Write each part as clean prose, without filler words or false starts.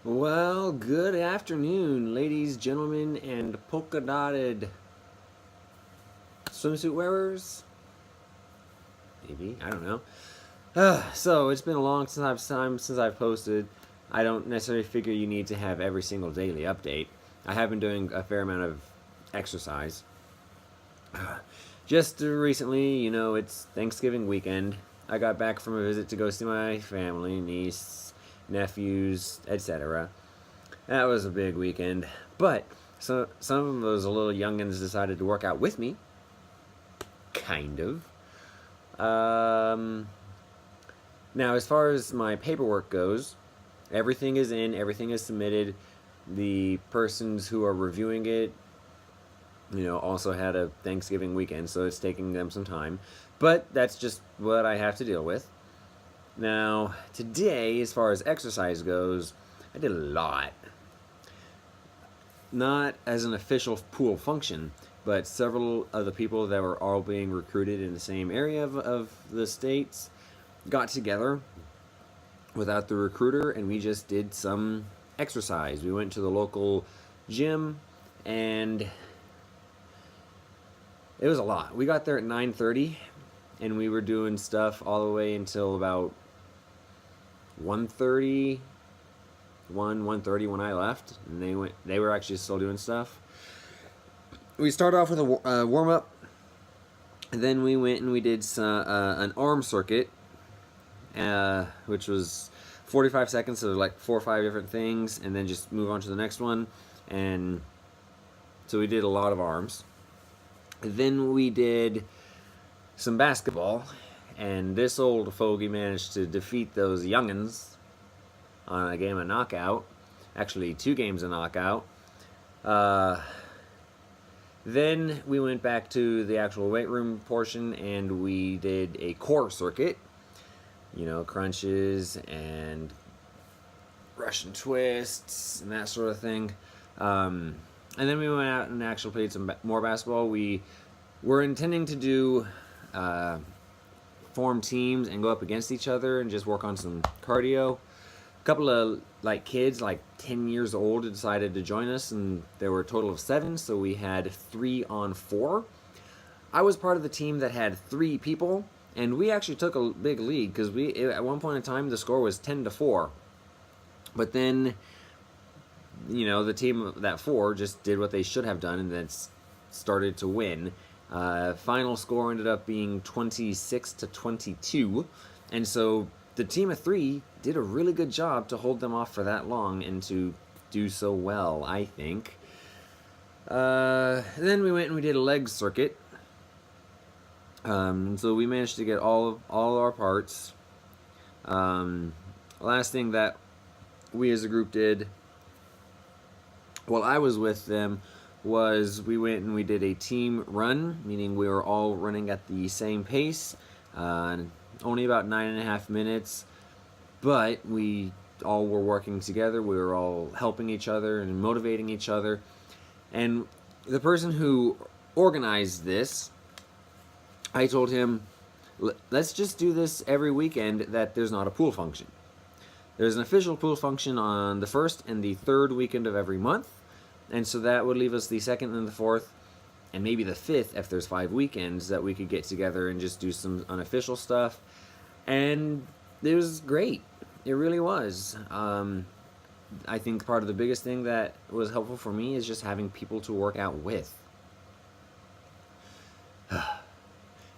Well, good afternoon, ladies, gentlemen, and polka dotted swimsuit wearers. Maybe, I don't know. So it's been a long time since I've posted. I don't necessarily figure you need to have every single daily update. I have been doing a fair amount of exercise. Just recently, it's Thanksgiving weekend. I got back from a visit to go see my family, niece, nephews, etc. That was a big weekend. But some of those little youngins decided to work out with me. Kind of. Now, as far as my paperwork goes, everything is in, everything is submitted. The persons who are reviewing it, also had a Thanksgiving weekend, so it's taking them some time. But that's just what I have to deal with. Now, today, as far as exercise goes, I did a lot. Not as an official pool function, but several of the people that were all being recruited in the same area of the states got together without the recruiter, and we just did some exercise. We went to the local gym, and it was a lot. We got there at 9:30, and we were doing stuff all the way until about 1:30, 1:30 when I left, and they were actually still doing stuff. We started off with a warm up, and then we went and we did an arm circuit, which was 45 seconds of like 4 or 5 different things, and then just move on to the next one. And so we did a lot of arms. Then we did some basketball, and this old fogey managed to defeat those youngins on a game of knockout. Actually, 2 games of knockout. Then we went back to the actual weight room portion, and we did a core circuit. Crunches and Russian twists and that sort of thing. And then we went out and actually played some more basketball. We were intending to do form teams and go up against each other and just work on some cardio. A couple of kids 10 years old decided to join us, and there were a total of 7, so we had 3 on 4. I was part of the team that had 3 people, and we actually took a big lead because at one point in time the score was 10-4. But then the team that 4 just did what they should have done and then started to win. Final score ended up being 26-22, and so the team of 3 did a really good job to hold them off for that long and to do so well, I think. Then we went and we did a leg circuit. So we managed to get all our parts. Last thing that we as a group did while I was with them was we went and we did a team run, meaning we were all running at the same pace. Only about 9.5 minutes, but we all were working together. We were all helping each other and motivating each other. And the person who organized this, I told him, let's just do this every weekend that there's not a pool function. There's an official pool function on the 1st and the 3rd weekend of every month, and so that would leave us the 2nd and the 4th, and maybe the 5th if there's 5 weekends that we could get together and just do some unofficial stuff. And it was great. It really was. I think part of the biggest thing that was helpful for me is just having people to work out with.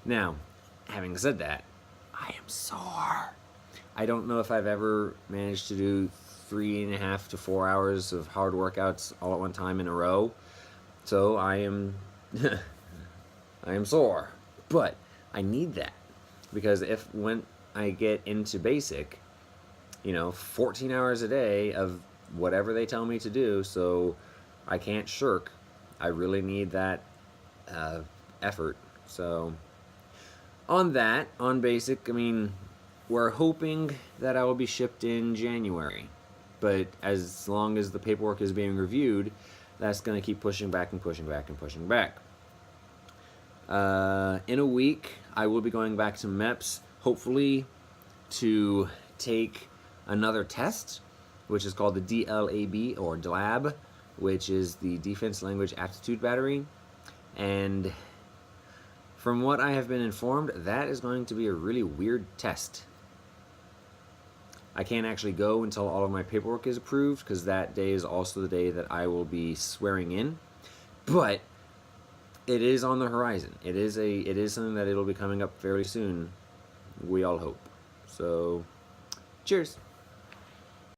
Now, having said that, I am sore. I don't know if I've ever managed to do 3.5 to 4 hours of hard workouts all at one time in a row. So I am I am sore. But I need that, because when I get into basic, 14 hours a day of whatever they tell me to do, so I can't shirk. I really need that effort. So on basic, we're hoping that I will be shipped in January. But as long as the paperwork is being reviewed, that's going to keep pushing back and pushing back and pushing back. In a week, I will be going back to MEPS, hopefully to take another test which is called the DLAB or DLAB, which is the Defense Language Aptitude Battery. And from what I have been informed, that is going to be a really weird test. I can't actually go until all of my paperwork is approved, because that day is also the day that I will be swearing in. But it is on the horizon. It is something that it'll be coming up fairly soon. We all hope. So, cheers.